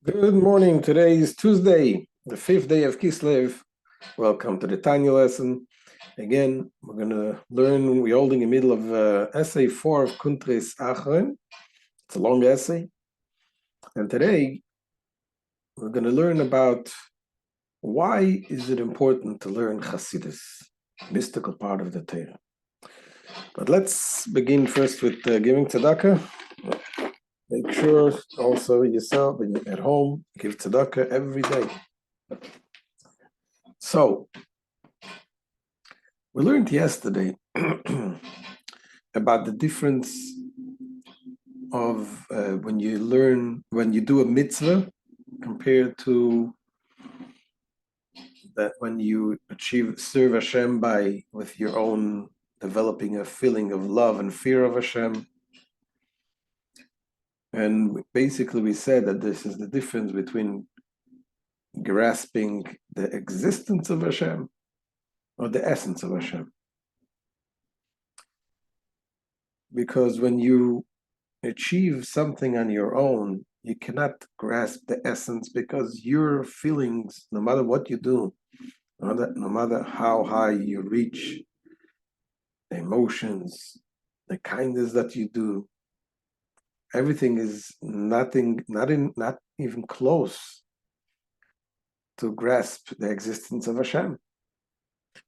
Good morning. Today is Tuesday, the fifth day of Kislev. Welcome to the Tanya lesson. Again, we're going to learn, we're holding in the middle of essay 4 of Kuntres, Acharon. It's a long essay. And today, we're going to learn about why is it important to learn CHASIDUS, mystical part of the Torah. But let's begin first with giving tzedakah. Make sure also yourself when you're at home, give tzedakah every day. So, we learned yesterday about the difference of when you do a mitzvah compared to that when you serve Hashem with your own developing a feeling of love and fear of Hashem. And basically we said that this is the difference between grasping the existence of Hashem or the essence of Hashem. Because when you achieve something on your own, you cannot grasp the essence because your feelings, no matter what you do, no matter how high you reach, the emotions, the kindness that you do, everything is not even close to grasp the existence of Hashem.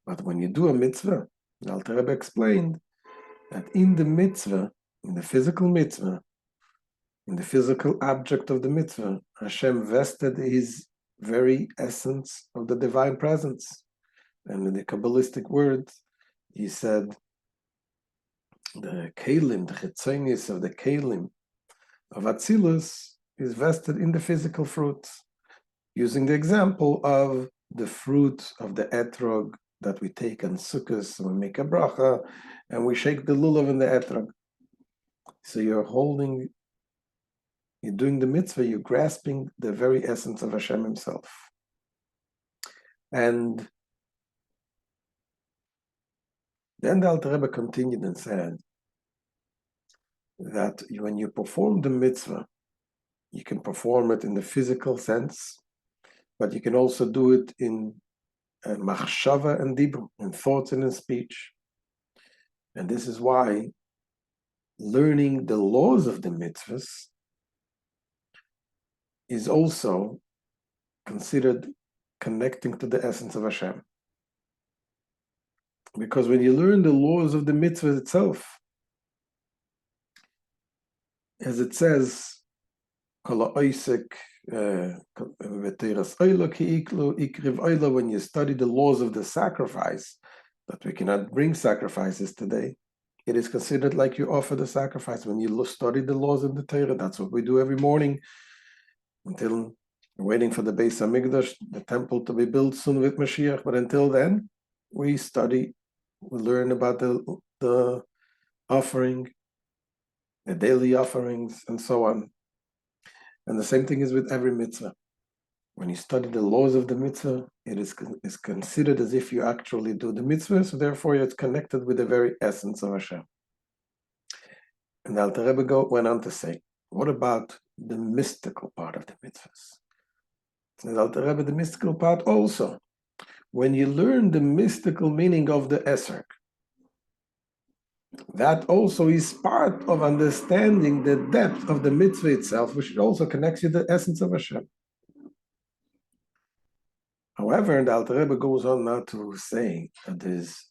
But when you do a mitzvah, the Alter Rebbe explained that in the mitzvah, in the physical mitzvah, in the physical object of the mitzvah, Hashem vested his very essence of the divine presence. And in the Kabbalistic words, he said, the kelim, the chitzonius of the kelim of Atzilus is vested in the physical fruits, using the example of the fruit of the etrog that we take on Sukkot, and we make a bracha, and we shake the lulav in the etrog. So you're doing the mitzvah, you're grasping the very essence of Hashem himself. And then the Alter Rebbe continued and said that when you perform the mitzvah, you can perform it in the physical sense, but you can also do it in machshava and dibur, in thoughts and in speech. And this is why learning the laws of the mitzvahs is also considered connecting to the essence of Hashem. Because when you learn the laws of the mitzvah itself, as it says, when you study the laws of the sacrifice, that we cannot bring sacrifices today, it is considered like you offer the sacrifice. When you study the laws of the Torah, that's what we do every morning until we're waiting for the Beis HaMikdash, the temple to be built soon with Mashiach. But until then, we study, we learn about the offering, the daily offerings, and so on. And the same thing is with every mitzvah. When you study the laws of the mitzvah, it is considered as if you actually do the mitzvah, so therefore it's connected with the very essence of Hashem. And the Alter Rebbe went on to say, what about the mystical part of the mitzvahs? And the Alter Rebbe, the mystical part also. When you learn the mystical meaning of the esrog, that also is part of understanding the depth of the mitzvah itself, which also connects you to the essence of Hashem. However, the Alter Rebbe goes on now to say that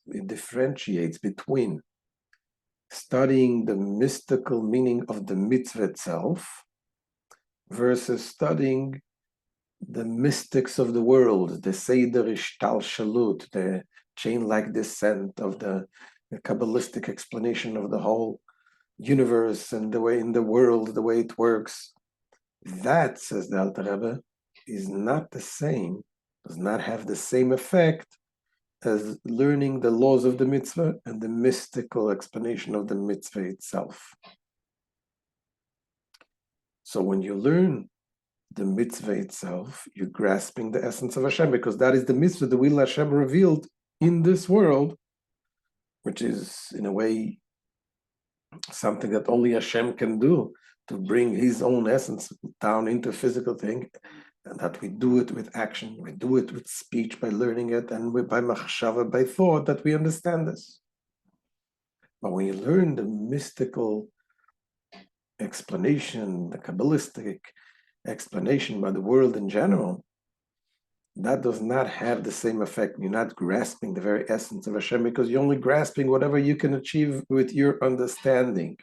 it differentiates between studying the mystical meaning of the mitzvah itself versus studying the mystics of the world, the Seder Ishtalshalut, the chain-like descent of the Kabbalistic explanation of the whole universe and the way in the world, the way it works. That, says the Alter Rebbe, is not the same, does not have the same effect as learning the laws of the mitzvah and the mystical explanation of the mitzvah itself. So when you learn the mitzvah itself, you're grasping the essence of Hashem, because that is the mitzvah, the will Hashem revealed in this world, which is in a way something that only Hashem can do, to bring his own essence down into a physical thing, and that we do it with action, we do it with speech by learning it, and by machshava, by thought, that we understand this. But when you learn the mystical explanation, the Kabbalistic explanation by the world in general, that does not have the same effect. You're not grasping the very essence of Hashem, because you're only grasping whatever you can achieve with your understanding.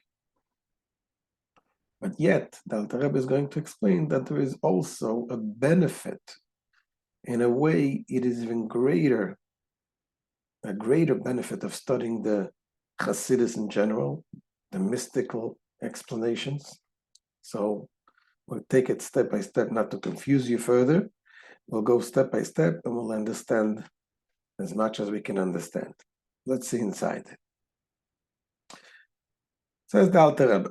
But yet, the Alter Rebbe is going to explain that there is also a benefit. In a way, it is even greater, a greater benefit of studying the CHASIDUS in general, the mystical explanations. So we'll take it step by step, not to confuse you further. We'll go step by step and we'll understand as much as we can understand. Let's see inside. Says the Alter Rebbe,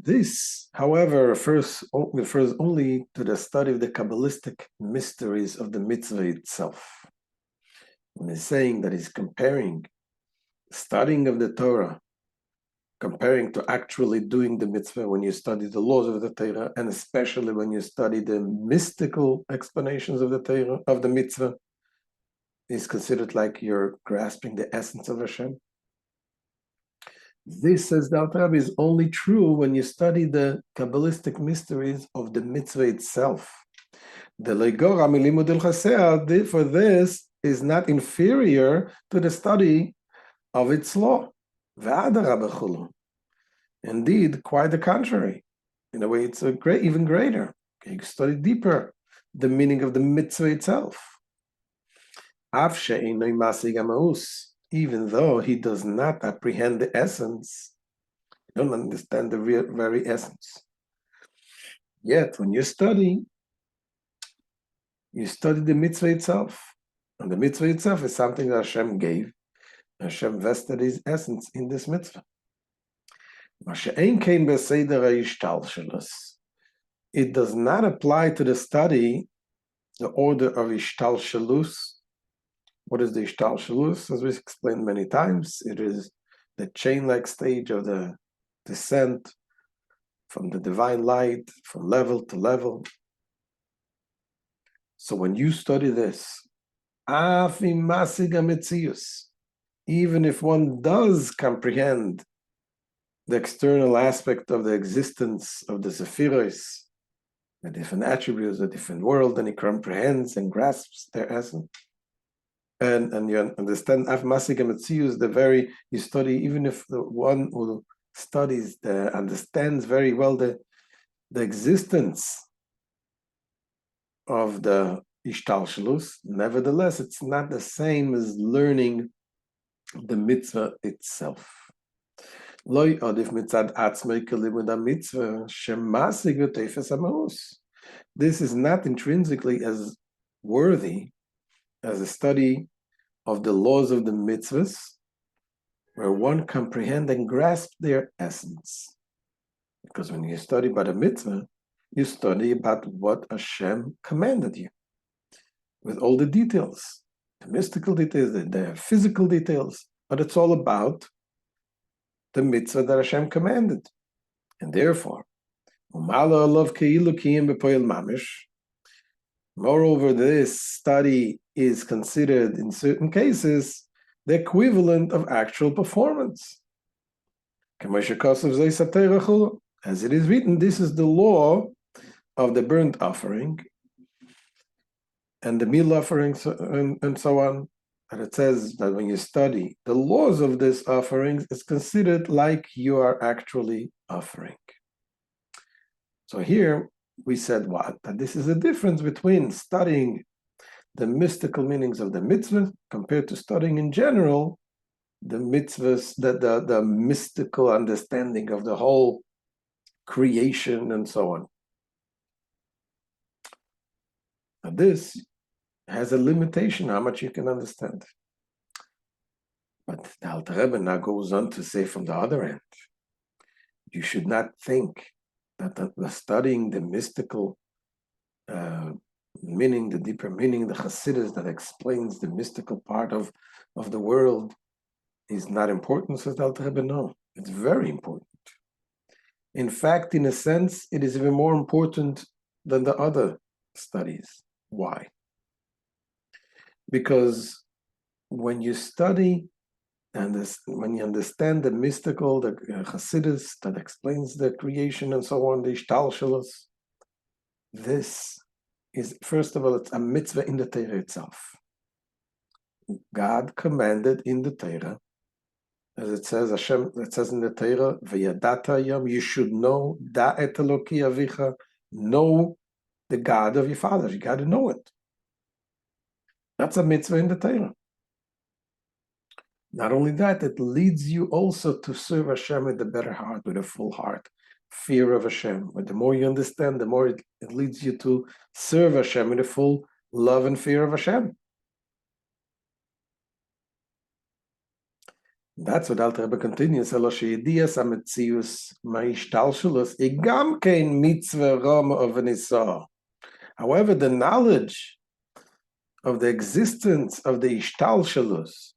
this, however, refers only to the study of the Kabbalistic mysteries of the mitzvah itself. When he's saying that he's comparing studying of the Torah, comparing to actually doing the mitzvah, when you study the laws of the Torah, and especially when you study the mystical explanations of the Torah, of the mitzvah, is considered like you're grasping the essence of Hashem. This, says the Alter Rebbe, is only true when you study the Kabbalistic mysteries of the mitzvah itself. The legora milimud el chasea, for this, is not inferior to the study of its law. Indeed, quite the contrary. In a way, it's even greater. You can study deeper the meaning of the mitzvah itself. Even though he does not apprehend the essence, you don't understand the very essence. Yet, when you study the mitzvah itself. And the mitzvah itself is something that Hashem gave. Hashem vested his essence in this mitzvah. It does not apply to the study, the order of ishtalshelus. What is the ishtalshelus? As we explained many times, it is the chain-like stage of the descent from the divine light, from level to level. So when you study this, even if one does comprehend the external aspect of the existence of the Sephiros, the different attributes, the different world, and he comprehends and grasps their essence. And you understand you study, even if the one who studies understands very well the existence of the ishtalshelus, nevertheless, it's not the same as learning the mitzvah itself. This is not intrinsically as worthy as a study of the laws of the mitzvahs, where one comprehends and grasps their essence. Because when you study about a mitzvah, you study about what Hashem commanded you, with all the details, the mystical details, the physical details, but it's all about the mitzvah that Hashem commanded. And therefore, moreover, this study is considered, in certain cases, the equivalent of actual performance. As it is written, this is the law of the burnt offering and the meal offerings and so on. And it says that when you study the laws of these offerings, it's considered like you are actually offering. So here we said what? That this is a difference between studying the mystical meanings of the mitzvah compared to studying in general the mitzvahs, the mystical understanding of the whole creation and so on. Now this has a limitation how much you can understand. But the Alter Rebbe now goes on to say from the other end, you should not think that the studying the mystical meaning, the deeper meaning, the CHASIDUS that explains the mystical part of the world is not important, says the Alter Rebbe. No, It's very important. In fact, in a sense, it is even more important than the other studies. Why? Because when you study and when you understand the mystical, the CHASIDUS that explains the creation and so on, the Ishtalshalos, this is, first of all, it's a mitzvah in the Torah itself. God commanded in the Torah, as it says, Hashem, it says in the Torah, V'yadata yom, you should know, da et Eloki avicha, know the God of your father. You got to know it. That's a mitzvah in the Torah. Not only that, it leads you also to serve Hashem with a better heart, with a full heart, fear of Hashem. But the more you understand, the more it leads you to serve Hashem with a full love and fear of Hashem. That's what Alter Rebbe continues. However, the knowledge of the existence of the Ishtalshalos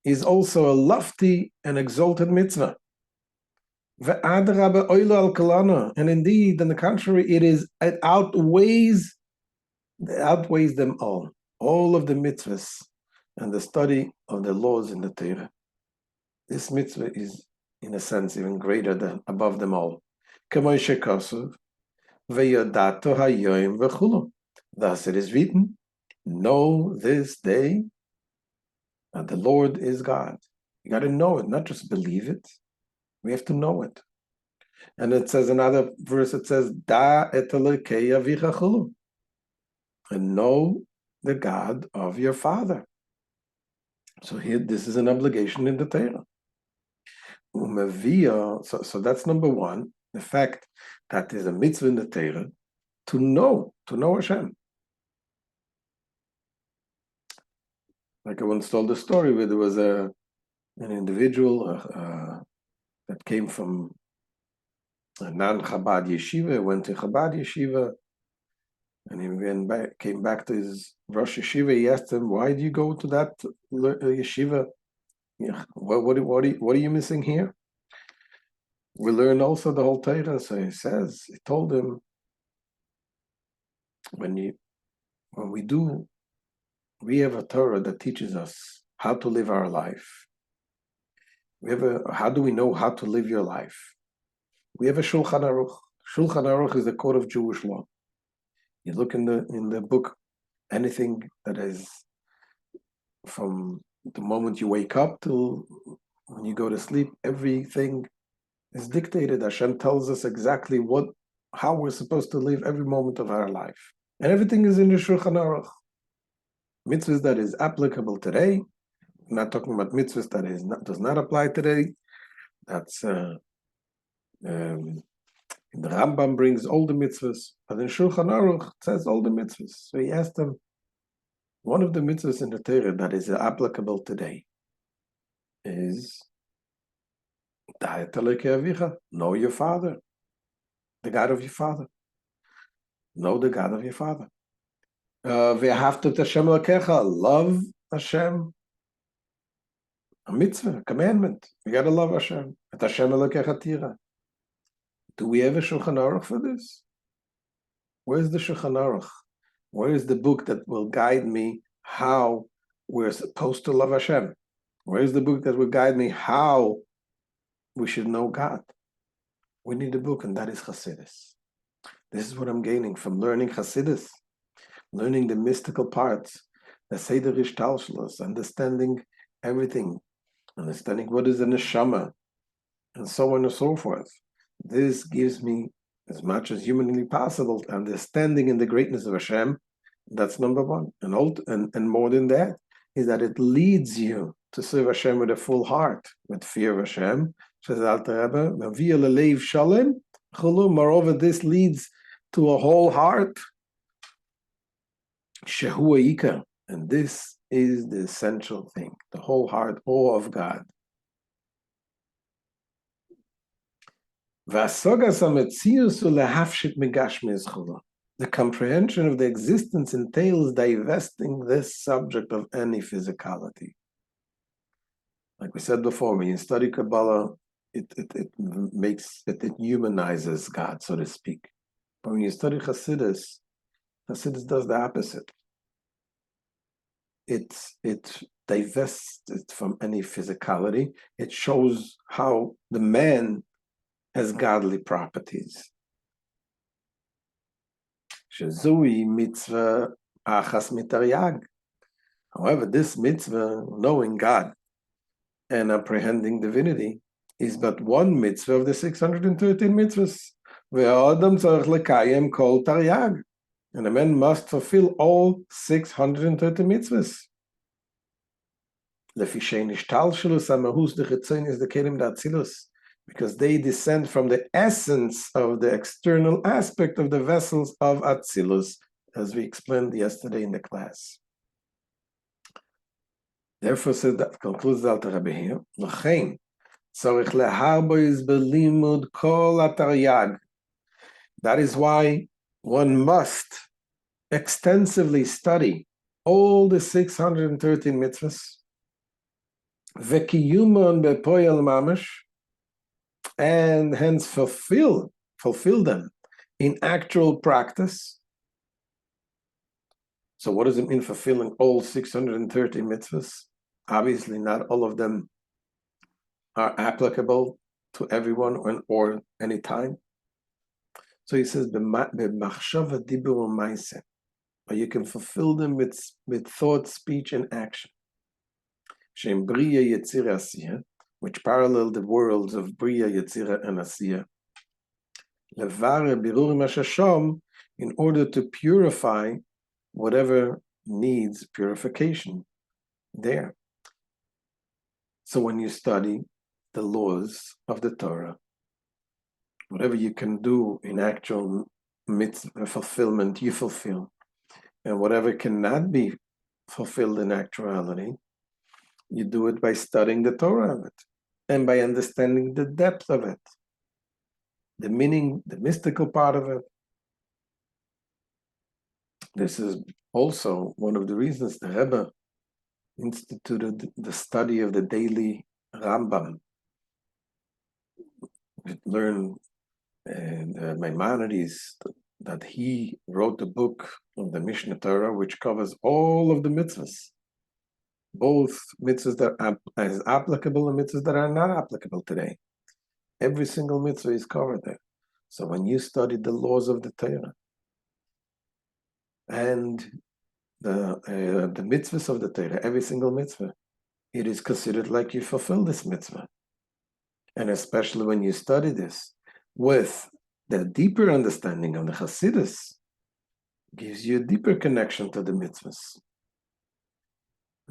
is also a lofty and exalted mitzvah. And indeed, on the contrary, it outweighs them all of the mitzvahs and the study of the laws in the Torah. This mitzvah is, in a sense, even greater than above them all. Thus it is written, know this day that the Lord is God. You got to know it, not just believe it. We have to know it. And it says another verse, it says, Da et Elokei avicha chulu, and know the God of your father. So here, this is an obligation in the Torah. So that's number one, the fact that there's a mitzvah in the Torah to know Hashem. Like I once told a story where there was an individual that came from a non-Chabad yeshiva, went to Chabad yeshiva, and he came back to his Rosh yeshiva. He asked him, "Why do you go to that yeshiva? What are you missing here?" We learn also the whole Torah. So he told him, we have a Torah that teaches us how to live our life. How do we know how to live your life? We have a Shulchan Aruch. Shulchan Aruch is the code of Jewish law. You look in the book, anything that is from the moment you wake up till when you go to sleep, everything is dictated. Hashem tells us exactly how we're supposed to live every moment of our life. And everything is in the Shulchan Aruch. Mitzvahs that is applicable today. I'm not talking about mitzvahs that does not apply today. That's the Rambam brings all the mitzvahs, but in Shulchan Aruch it says all the mitzvahs. So he asked them, one of the mitzvahs in the Torah that is applicable today is know your father, the God of your father. Know the God of your father. Love Hashem. A mitzvah, a commandment. We got to love Hashem. Do we have a Shulchan Aruch for this? Where's the Shulchan Aruch? Where is the book that will guide me how we're supposed to love Hashem? Where is the book that will guide me how we should know God? We need a book, and that is CHASIDUS. This is what I'm gaining from learning CHASIDUS, learning the mystical parts, the Seder Ishtalshalos, understanding everything, understanding what is a neshama, and so on and so forth. This gives me, as much as humanly possible, understanding in the greatness of Hashem. That's number one. And more than that, is that it leads you to serve Hashem with a full heart, with fear of Hashem. Says Alter Rebbe, moreover, this leads to a whole heart. Shehu, and this is the essential thing, the whole heart, awe of God. The comprehension of the existence entails divesting this subject of any physicality. Like we said before, when you study Kabbalah, it humanizes God, so to speak. But when you study Hasidus does the opposite. It divests it from any physicality. It shows how the man has godly properties. Shezui mitzvah achas mitaryag. However, this mitzvah, knowing God and apprehending divinity, is but one mitzvah of the 613 mitzvahs. Ve'adam tzarich lekayem kol taryag. And a man must fulfill all 630 mitzvahs. Because they descend from the essence of the external aspect of the vessels of Atzilus, as we explained yesterday in the class. Therefore, concludes the Alter Rebbe here, that is why one must extensively study all the 613 mitzvahs, and hence fulfill them in actual practice. So what does it mean fulfilling all 630 mitzvahs? Obviously, not all of them are applicable to everyone or any time. So he says, or you can fulfill them with thought, speech, and action, which parallel the worlds of Bria, Yetzira, and Asiya, in order to purify whatever needs purification there. So when you study the laws of the Torah, whatever you can do in actual mitzvah fulfillment, you fulfill. And whatever cannot be fulfilled in actuality, you do it by studying the Torah of it and by understanding the depth of it, the meaning, the mystical part of it. This is also one of the reasons the Rebbe instituted the study of the daily Rambam. We learn Maimonides that he wrote the book of the Mishnah Torah, which covers all of the mitzvahs, both mitzvahs that are as applicable and mitzvahs that are not applicable today. Every single mitzvah is covered there. So when you study the laws of the Torah and the mitzvahs of the Torah, every single mitzvah, it is considered like you fulfill this mitzvah. And especially when you study this with the deeper understanding of the CHASIDUS, gives you a deeper connection to the mitzvahs.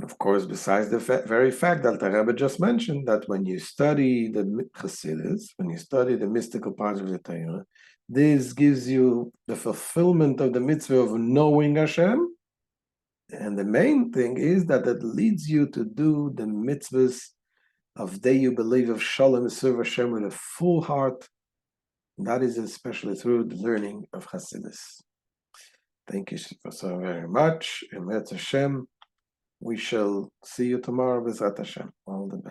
Of course, besides the very fact that the Rebbe just mentioned, that when you study the CHASIDUS, when you study the mystical part of the Torah, this gives you the fulfillment of the mitzvah of knowing Hashem. And the main thing is that it leads you to do the mitzvahs of day you believe of Shalom, serve Hashem with a full heart. That is especially through the learning of Hasidus. Thank you so very much. Emet Hashem. We shall see you tomorrow with Hashem. All the best.